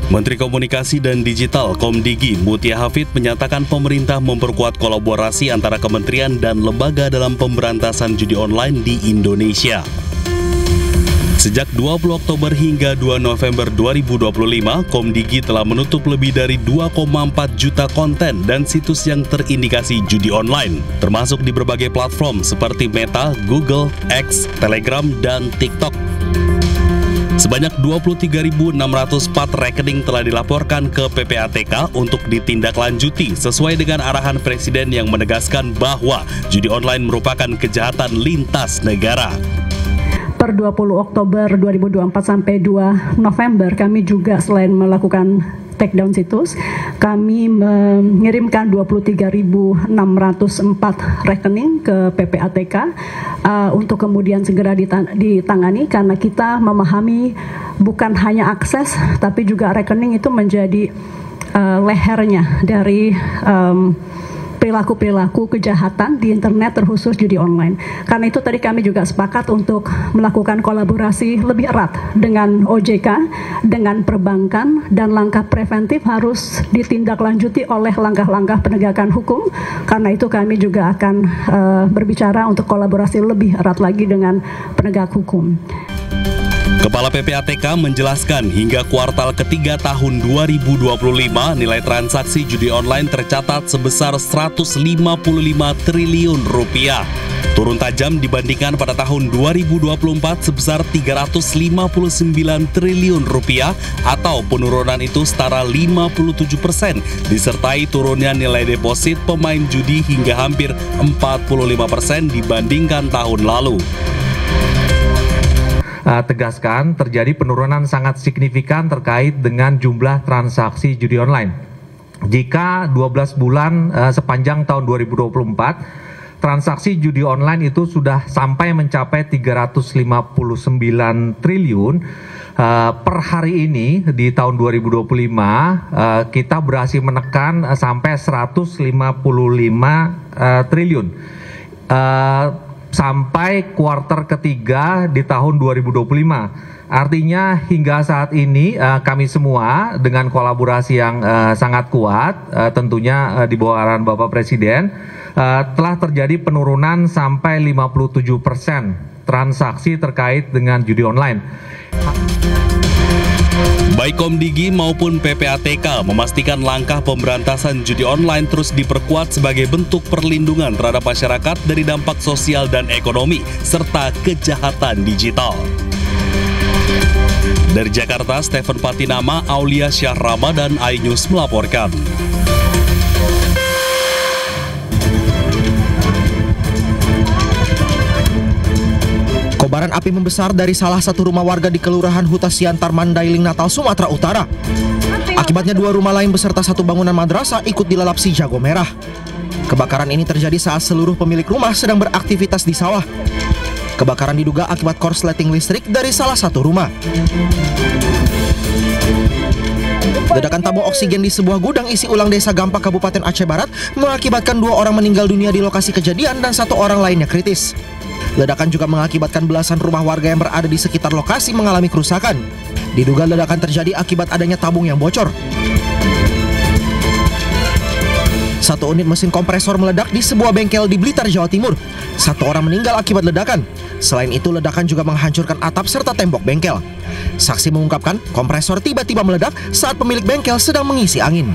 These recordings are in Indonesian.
Menteri Komunikasi dan Digital Komdigi Mutia Hafid menyatakan pemerintah memperkuat kolaborasi antara kementerian dan lembaga dalam pemberantasan judi online di Indonesia. Sejak 20 Oktober hingga 2 November 2025, Komdigi telah menutup lebih dari 2,4 juta konten dan situs yang terindikasi judi online, termasuk di berbagai platform seperti Meta, Google, X, Telegram, dan TikTok. Sebanyak 23.604 rekening telah dilaporkan ke PPATK untuk ditindaklanjuti sesuai dengan arahan Presiden yang menegaskan bahwa judi online merupakan kejahatan lintas negara. Per 20 Oktober 2024 sampai 2 November kami juga selain melakukan takedown situs, kami mengirimkan 23.604 rekening ke PPATK untuk kemudian segera ditangani karena kita memahami bukan hanya akses tapi juga rekening itu menjadi lehernya dari perilaku-perilaku kejahatan di internet terkhusus judi online. Karena itu tadi kami juga sepakat untuk melakukan kolaborasi lebih erat dengan OJK, dengan perbankan, dan langkah preventif harus ditindaklanjuti oleh langkah-langkah penegakan hukum. Karena itu kami juga akan berbicara untuk kolaborasi lebih erat lagi dengan penegak hukum. Kepala PPATK menjelaskan hingga kuartal ketiga tahun 2025 nilai transaksi judi online tercatat sebesar 155 triliun rupiah. Turun tajam dibandingkan pada tahun 2024 sebesar 359 triliun rupiah atau penurunan itu setara 57%, disertai turunnya nilai deposit pemain judi hingga hampir 45% dibandingkan tahun lalu. Tegaskan terjadi penurunan sangat signifikan terkait dengan jumlah transaksi judi online. Jika 12 bulan sepanjang tahun 2024, transaksi judi online itu sudah sampai mencapai 359 triliun, per hari ini di tahun 2025 kita berhasil menekan sampai 155 triliun. Sampai kuartal ketiga di tahun 2025. Artinya hingga saat ini kami semua dengan kolaborasi yang sangat kuat, tentunya di bawah arahan Bapak Presiden, telah terjadi penurunan sampai 57% transaksi terkait dengan judi online. Baik Komdigi maupun PPATK memastikan langkah pemberantasan judi online terus diperkuat sebagai bentuk perlindungan terhadap masyarakat dari dampak sosial dan ekonomi, serta kejahatan digital. Dari Jakarta, Stephen Patinama, Aulia Syah Ramadan, iNews melaporkan. Kobaran api membesar dari salah satu rumah warga di Kelurahan Huta Siantar, Mandailing, Natal, Sumatera Utara. Akibatnya 2 rumah lain beserta 1 bangunan madrasah ikut dilalap si jago merah. Kebakaran ini terjadi saat seluruh pemilik rumah sedang beraktivitas di sawah. Kebakaran diduga akibat korsleting listrik dari salah satu rumah. Ledakan tabung oksigen di sebuah gudang isi ulang desa Gampak, Kabupaten Aceh Barat mengakibatkan 2 orang meninggal dunia di lokasi kejadian dan 1 orang lainnya kritis. Ledakan juga mengakibatkan belasan rumah warga yang berada di sekitar lokasi mengalami kerusakan. Diduga ledakan terjadi akibat adanya tabung yang bocor. 1 unit mesin kompresor meledak di sebuah bengkel di Blitar, Jawa Timur. 1 orang meninggal akibat ledakan. Selain itu, ledakan juga menghancurkan atap serta tembok bengkel. Saksi mengungkapkan kompresor tiba-tiba meledak saat pemilik bengkel sedang mengisi angin.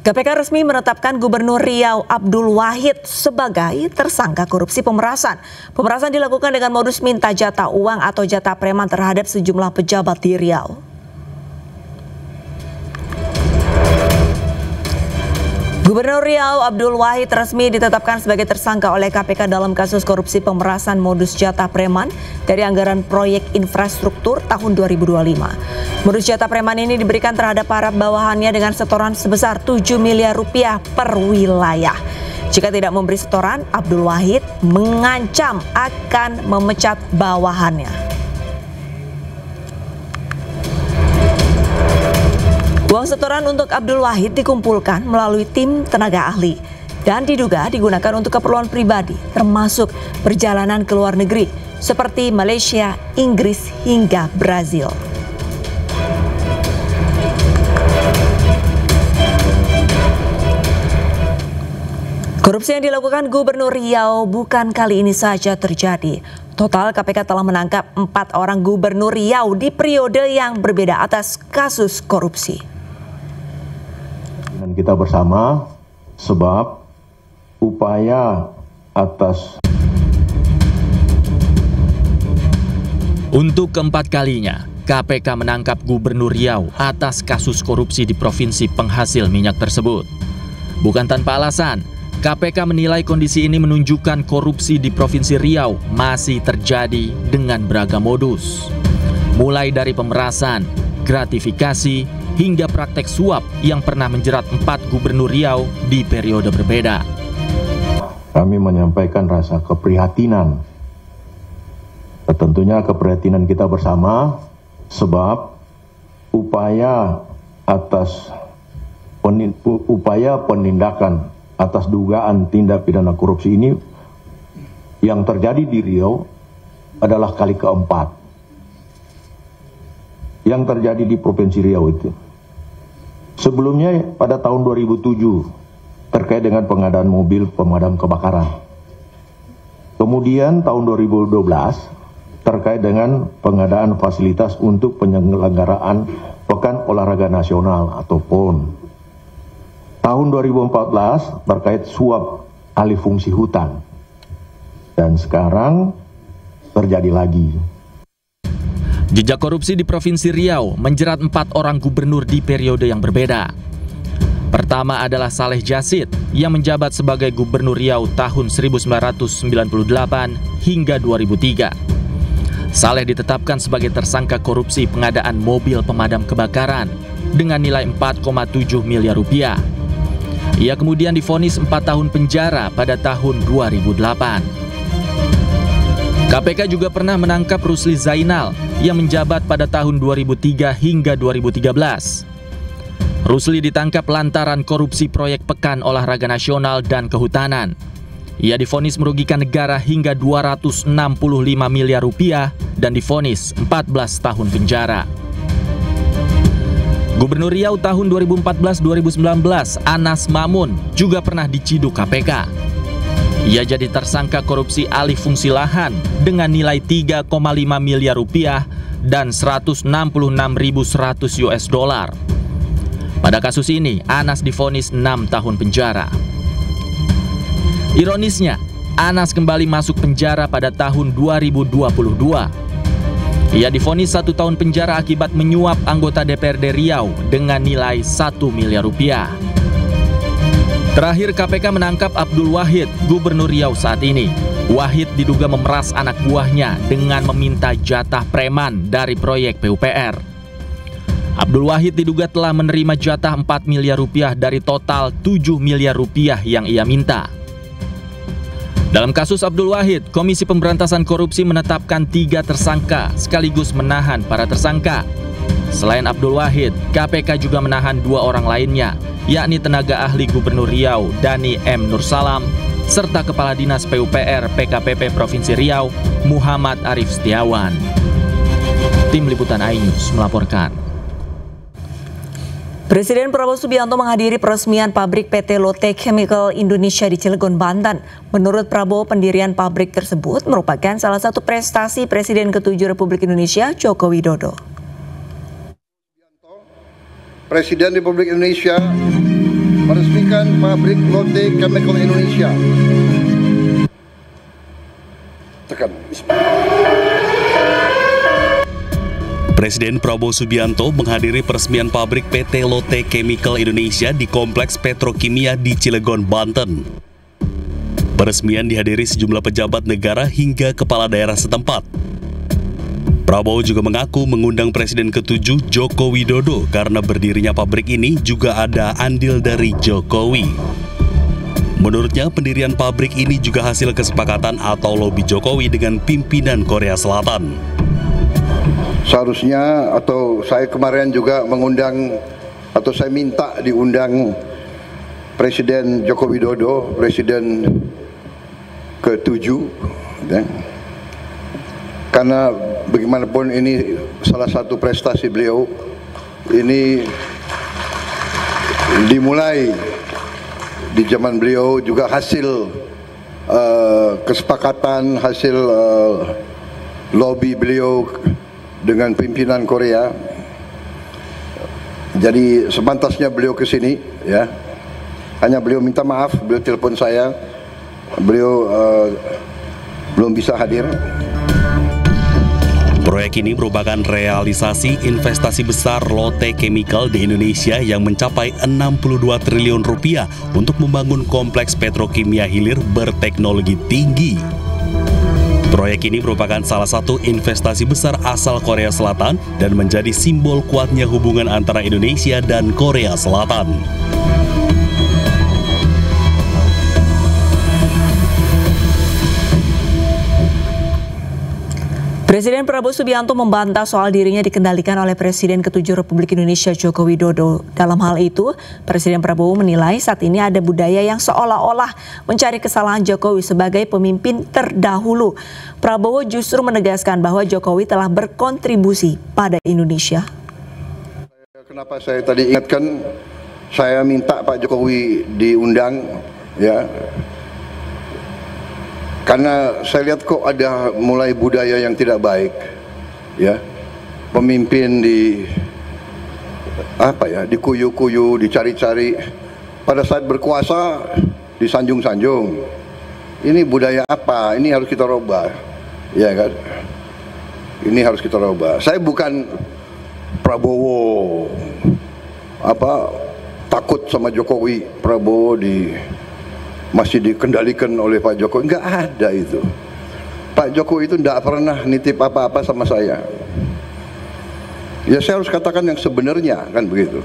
KPK resmi menetapkan Gubernur Riau Abdul Wahid sebagai tersangka korupsi pemerasan. Pemerasan dilakukan dengan modus minta jatah uang atau jatah preman terhadap sejumlah pejabat di Riau. Gubernur Riau Abdul Wahid resmi ditetapkan sebagai tersangka oleh KPK dalam kasus korupsi pemerasan modus jatah preman dari anggaran proyek infrastruktur tahun 2025. Modus jatah preman ini diberikan terhadap para bawahannya dengan setoran sebesar 7 miliar rupiah per wilayah. Jika tidak memberi setoran, Abdul Wahid mengancam akan memecat bawahannya. Uang setoran untuk Abdul Wahid dikumpulkan melalui tim tenaga ahli dan diduga digunakan untuk keperluan pribadi, termasuk perjalanan ke luar negeri. seperti Malaysia, Inggris, hingga Brazil. Korupsi yang dilakukan Gubernur Riau bukan kali ini saja terjadi. Total KPK telah menangkap 4 orang Gubernur Riau di periode yang berbeda atas kasus korupsi. Dan kita bersama sebab upaya atas. Untuk keempat kalinya, KPK menangkap Gubernur Riau atas kasus korupsi di provinsi penghasil minyak tersebut. Bukan tanpa alasan, KPK menilai kondisi ini menunjukkan korupsi di Provinsi Riau masih terjadi dengan beragam modus. Mulai dari pemerasan, gratifikasi, hingga praktek suap yang pernah menjerat 4 Gubernur Riau di periode berbeda. Kami menyampaikan rasa keprihatinan. Tentunya keprihatinan kita bersama sebab upaya penindakan atas dugaan tindak pidana korupsi ini yang terjadi di Riau adalah kali keempat yang terjadi di Provinsi Riau itu. Sebelumnya pada tahun 2007 terkait dengan pengadaan mobil pemadam kebakaran. Kemudian tahun 2012 terkait dengan pengadaan fasilitas untuk penyelenggaraan Pekan Olahraga Nasional atau PON. Tahun 2014 terkait suap alih fungsi hutan. Dan sekarang terjadi lagi. Jejak korupsi di Provinsi Riau menjerat 4 orang gubernur di periode yang berbeda. Pertama adalah Saleh Jasid yang menjabat sebagai Gubernur Riau tahun 1998 hingga 2003. Saleh ditetapkan sebagai tersangka korupsi pengadaan mobil pemadam kebakaran dengan nilai 4,7 miliar rupiah. Ia kemudian divonis 4 tahun penjara pada tahun 2008. KPK juga pernah menangkap Rusli Zainal yang menjabat pada tahun 2003 hingga 2013. Rusli ditangkap lantaran korupsi proyek Pekan Olahraga Nasional dan Kehutanan. Ia divonis merugikan negara hingga 265 miliar rupiah dan divonis 14 tahun penjara. Gubernur Riau tahun 2014-2019, Anas Mamun, juga pernah diciduk KPK. Ia jadi tersangka korupsi alih fungsi lahan dengan nilai 3,5 miliar rupiah dan 166.100 US dollar. Pada kasus ini, Anas divonis 6 tahun penjara. Ironisnya, Anas kembali masuk penjara pada tahun 2022. Ia divonis 1 tahun penjara akibat menyuap anggota DPRD Riau dengan nilai 1 miliar rupiah. Terakhir, KPK menangkap Abdul Wahid, Gubernur Riau saat ini. Wahid diduga memeras anak buahnya dengan meminta jatah preman dari proyek PUPR. Abdul Wahid diduga telah menerima jatah 4 miliar rupiah dari total 7 miliar rupiah yang ia minta. Dalam kasus Abdul Wahid, Komisi Pemberantasan Korupsi menetapkan 3 tersangka sekaligus menahan para tersangka. Selain Abdul Wahid, KPK juga menahan 2 orang lainnya, yakni tenaga ahli Gubernur Riau Dani M. Nursalam, serta Kepala Dinas PUPR PKPP Provinsi Riau Muhammad Arif Setiawan. Tim Liputan iNews melaporkan. Presiden Prabowo Subianto menghadiri peresmian pabrik PT Lotte Chemical Indonesia di Cilegon, Banten. Menurut Prabowo, pendirian pabrik tersebut merupakan salah satu prestasi Presiden ke-7 Republik Indonesia, Joko Widodo. Presiden Republik Indonesia meresmikan pabrik Lotte Chemical Indonesia. Tekan. Presiden Prabowo Subianto menghadiri peresmian pabrik PT Lotte Chemical Indonesia di Kompleks Petrokimia di Cilegon, Banten. Peresmian dihadiri sejumlah pejabat negara hingga kepala daerah setempat. Prabowo juga mengaku mengundang Presiden ke-7 Joko Widodo karena berdirinya pabrik ini juga ada andil dari Jokowi. Menurutnya, pendirian pabrik ini juga hasil kesepakatan atau lobi Jokowi dengan pimpinan Korea Selatan. Seharusnya atau saya kemarin juga mengundang atau saya minta diundang Presiden Joko Widodo, Presiden ke-7, karena bagaimanapun ini salah satu prestasi beliau. Ini dimulai di zaman beliau, juga hasil kesepakatan, hasil lobby beliau dengan pimpinan Korea. Jadi sepantasnya beliau ke sini, ya. Hanya beliau minta maaf, beliau telepon saya, beliau belum bisa hadir. Proyek ini merupakan realisasi investasi besar Lotte Chemical di Indonesia yang mencapai 62 triliun rupiah untuk membangun kompleks petrokimia hilir berteknologi tinggi. Proyek ini merupakan salah satu investasi besar asal Korea Selatan dan menjadi simbol kuatnya hubungan antara Indonesia dan Korea Selatan. Presiden Prabowo Subianto membantah soal dirinya dikendalikan oleh Presiden ke-7 Republik Indonesia Joko Widodo. Dalam hal itu, Presiden Prabowo menilai saat ini ada budaya yang seolah-olah mencari kesalahan Jokowi sebagai pemimpin terdahulu. Prabowo justru menegaskan bahwa Jokowi telah berkontribusi pada Indonesia. Kenapa saya tadi ingatkan, saya minta Pak Jokowi diundang, ya. Karena saya lihat kok ada mulai budaya yang tidak baik, ya. Pemimpin dikuyu-kuyu, dicari-cari. Pada saat berkuasa disanjung-sanjung. Ini budaya apa? Ini harus kita rubah, ya kan? Ini harus kita rubah. Saya bukan Prabowo takut sama Jokowi. Prabowo masih dikendalikan oleh Pak Jokowi. Enggak ada itu. Pak Jokowi itu enggak pernah nitip apa-apa sama saya. Ya saya harus katakan yang sebenarnya, kan begitu.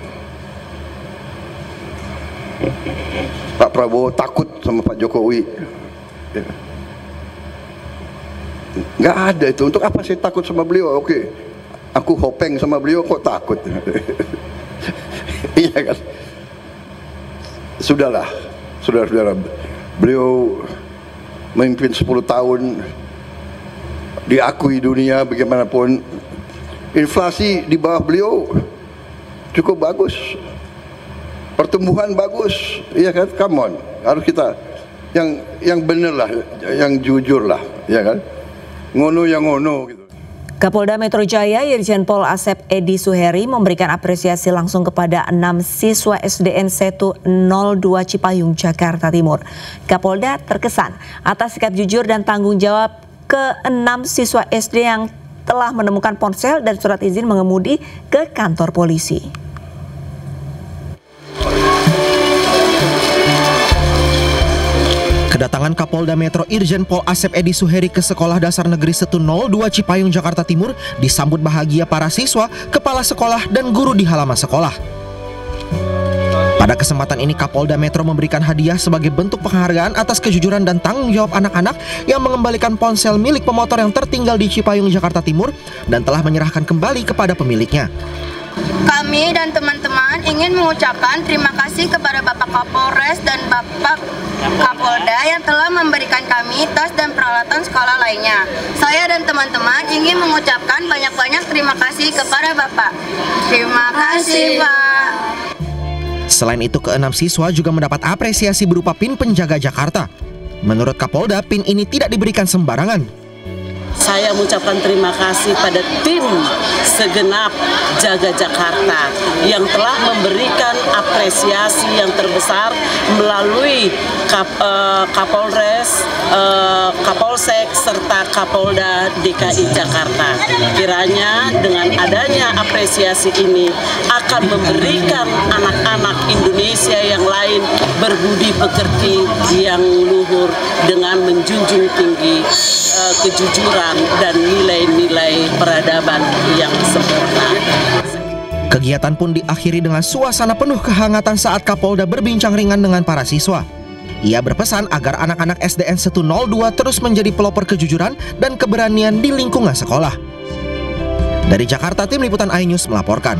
Pak Prabowo takut sama Pak Jokowi. Ya. Enggak ada itu. Untuk apa saya takut sama beliau? Oke, aku hopeng sama beliau kok takut. Iya kan? Sudahlah. Saudara-saudara, beliau memimpin 10 tahun, diakui dunia bagaimanapun. Inflasi di bawah beliau cukup bagus, pertumbuhan bagus, iya kan? Come on, harus kita yang bener lah, yang jujur lah, ya kan? Ngono yang ngono gitu. Kapolda Metro Jaya Irjen Pol Asep Edi Suheri memberikan apresiasi langsung kepada 6 siswa SDN 102 Cipayung, Jakarta Timur. Kapolda terkesan atas sikap jujur dan tanggung jawab ke-6 siswa SD yang telah menemukan ponsel dan surat izin mengemudi ke kantor polisi. Kedatangan Kapolda Metro Irjen Pol Asep Edi Suheri ke Sekolah Dasar Negeri 102 Cipayung, Jakarta Timur disambut bahagia para siswa, kepala sekolah, dan guru di halaman sekolah. Pada kesempatan ini Kapolda Metro memberikan hadiah sebagai bentuk penghargaan atas kejujuran dan tanggung jawab anak-anak yang mengembalikan ponsel milik pemotor yang tertinggal di Cipayung, Jakarta Timur dan telah menyerahkan kembali kepada pemiliknya. Kami dan teman-teman ingin mengucapkan terima kasih kepada Bapak Kapolres dan Bapak Kapolda yang telah memberikan kami tas dan peralatan sekolah lainnya. Saya dan teman-teman ingin mengucapkan banyak-banyak terima kasih kepada Bapak. Terima kasih, Pak. Selain itu, ke-6 siswa juga mendapat apresiasi berupa PIN Penjaga Jakarta. Menurut Kapolda, PIN ini tidak diberikan sembarangan. Saya mengucapkan terima kasih pada tim segenap Jaga Jakarta yang telah memberikan apresiasi yang terbesar melalui Kapolres, Kapolsek, serta Kapolda DKI Jakarta. Kiranya dengan adanya apresiasi ini akan memberikan anak-anak Indonesia yang lain berbudi pekerti yang luhur dengan menjunjung tinggi kejujuran dan nilai-nilai peradaban yang sempurna. Kegiatan pun diakhiri dengan suasana penuh kehangatan saat Kapolda berbincang ringan dengan para siswa. Ia berpesan agar anak-anak SDN 102 terus menjadi pelopor kejujuran dan keberanian di lingkungan sekolah. Dari Jakarta, tim liputan iNews melaporkan.